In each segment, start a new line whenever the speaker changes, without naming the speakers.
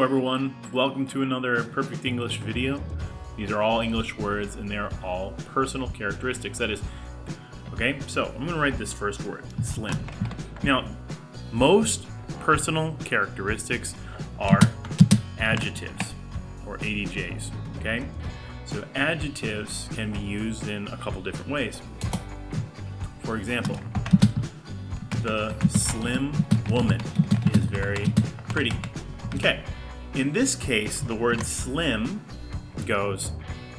everyone, welcome to another Perfect English video. These are all English words and they're all personal characteristics. That is, okay, so I'm going to write this first word, slim. Now, most personal characteristics are adjectives or ADJs, okay? So adjectives can be used in a couple different ways. For example, the slim woman is very pretty. Okay, in this case, the word slim goes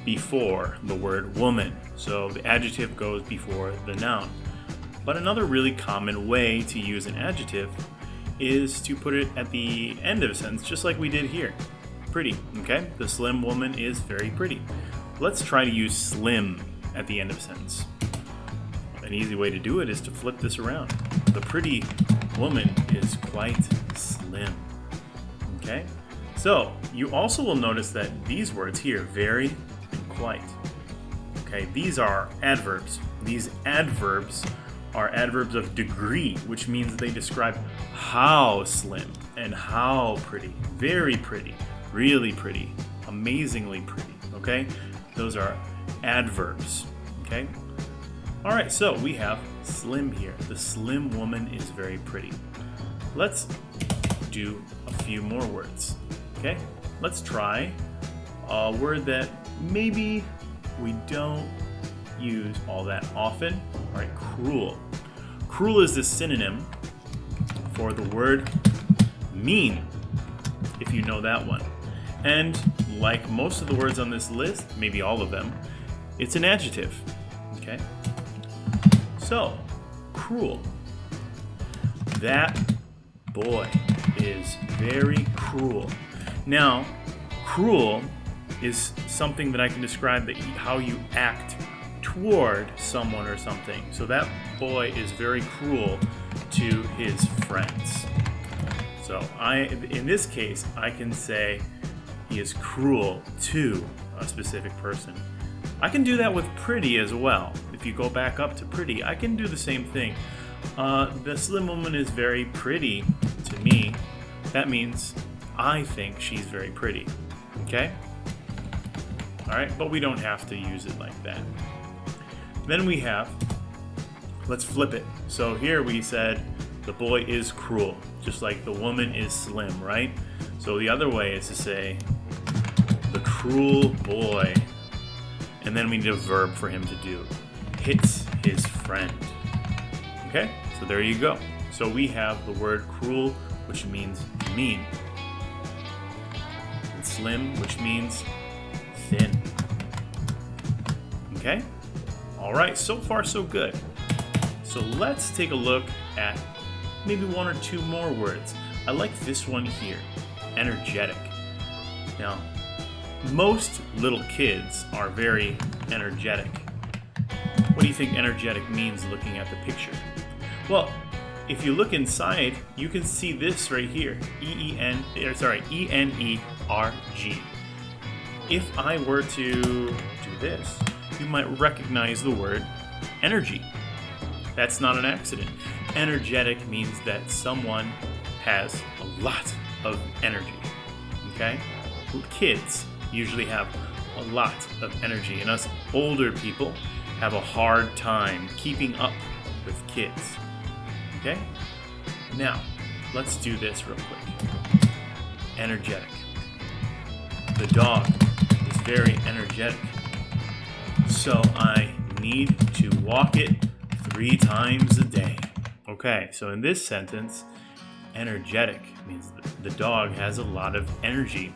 before the word woman. So the adjective goes before the noun. But another really common way to use an adjective is to put it at the end of a sentence, just like we did here. Pretty, okay? The slim woman is very pretty. Let's try to use slim at the end of a sentence. An easy way to do it is to flip this around. The pretty woman is quite slim. Okay? So, you also will notice that these words here, very and quite. Okay, these are adverbs. These adverbs are adverbs of degree, which means they describe how slim and how pretty. Very pretty, really pretty, amazingly pretty. Okay? Those are adverbs. Okay? Alright, so we have slim here. The slim woman is very pretty. Let's do a few more words. Okay? Let's try a word that maybe we don't use all that often. Alright, cruel. Cruel is the synonym for the word mean, if you know that one. And like most of the words on this list, maybe all of them, it's an adjective. Okay? So, cruel. That boy is very cruel. Now, cruel is something that I can describe how you act toward someone or something. So that boy is very cruel to his friends. So in this case, I can say he is cruel to a specific person. I can do that with pretty as well. If you go back up to pretty, I can do the same thing. The slim woman is very pretty to me. That means I think she's very pretty. Okay? Alright, but we don't have to use it like that. Then we have, let's flip it. So here we said the boy is cruel, just like the woman is slim, right? So the other way is to say the cruel boy, and then we need a verb for him to do. Hits his friend. Okay, so there you go. So we have the word cruel, which means mean, and slim, which means thin. Okay? Alright, so far so good. So let's take a look at maybe one or two more words. I like this one here, energetic. Now, most little kids are very energetic. What do you think energetic means looking at the picture? Well, if you look inside, you can see this right here, E-N-E-R-G. If I were to do this, you might recognize the word energy. That's not an accident. Energetic means that someone has a lot of energy. Okay? Kids usually have a lot of energy, and us older people have a hard time keeping up with kids. Okay? Now, let's do this real quick. Energetic. The dog is very energetic, so I need to walk it 3 times a day. Okay, so in this sentence, energetic means the dog has a lot of energy,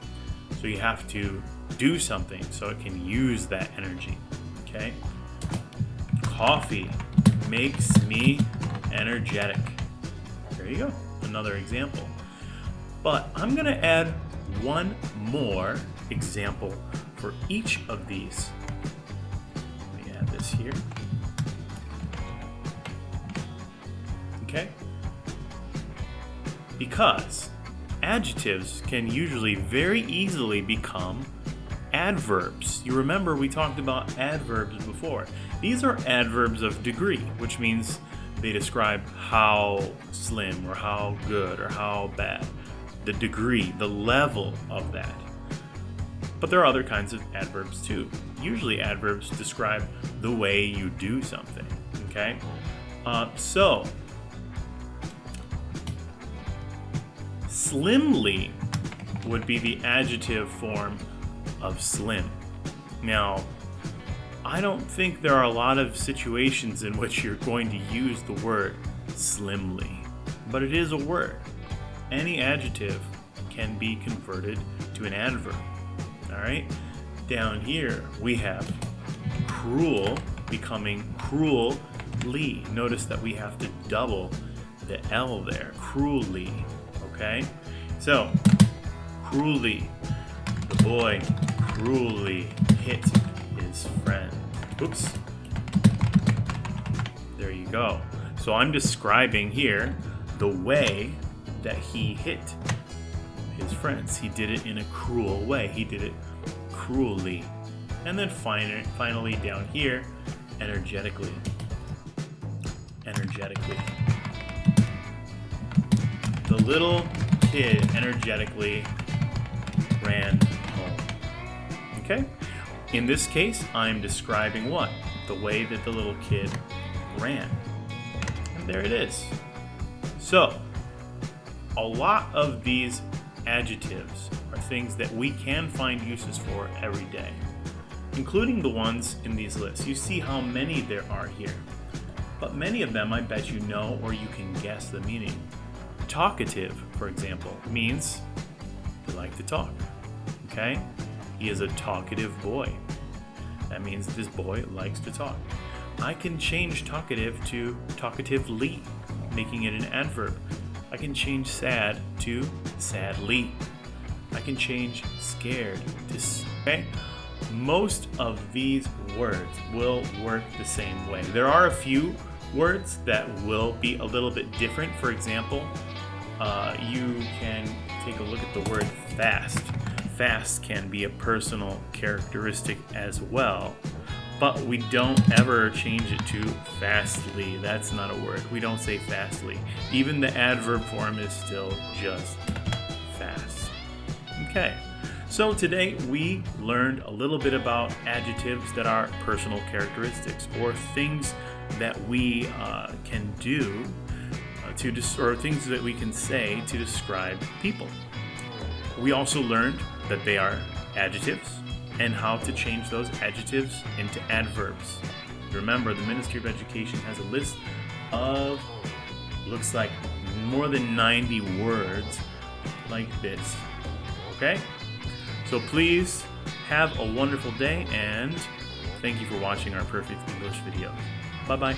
so you have to do something so it can use that energy. Okay? Coffee makes me energetic. There you go, another example. But I'm going to add one more example for each of these. Let me add this here. Okay? Because adjectives can usually very easily become adverbs. You remember we talked about adverbs before. These are adverbs of degree, which means they describe how slim or how good or how bad. the degree, the level of that. But there are other kinds of adverbs too. Usually adverbs describe the way you do something, okay? So, slimly would be the adjective form of slim. Now, I don't think there are a lot of situations in which you're going to use the word slimly, but it is a word. Any adjective can be converted to an adverb. All right? Down here we have cruel becoming cruelly. Notice that we have to double the L there. Cruelly. Okay? So, cruelly. The boy cruelly hit his friend. Oops. There you go. So I'm describing here the way that he hit his friends. He did it in a cruel way. He did it cruelly. And then finally down here, energetically. Energetically. The little kid energetically ran home. Okay? In this case, I'm describing what? The way that the little kid ran. And there it is. So, a lot of these adjectives are things that we can find uses for every day, including the ones in these lists. You see how many there are here. But many of them I bet you know or you can guess the meaning. Talkative, for example, means you like to talk. Okay? He is a talkative boy. That means this boy likes to talk. I can change talkative to talkatively, making it an adverb. I can change sad to sadly. I can change scared to okay? Most of these words will work the same way. There are a few words that will be a little bit different. For example, you can take a look at the word fast. Fast can be a personal characteristic as well, but we don't ever change it to fastly. That's not a word. We don't say fastly. Even the adverb form is still just fast. Okay, so today we learned a little bit about adjectives that are personal characteristics or things that we can do or things that we can say to describe people. We also learned that they are adjectives and how to change those adjectives into adverbs. Remember, the Ministry of Education has a list of, looks like more than 90 words like this. Okay? So please have a wonderful day and thank you for watching our Perfect English video. Bye-bye.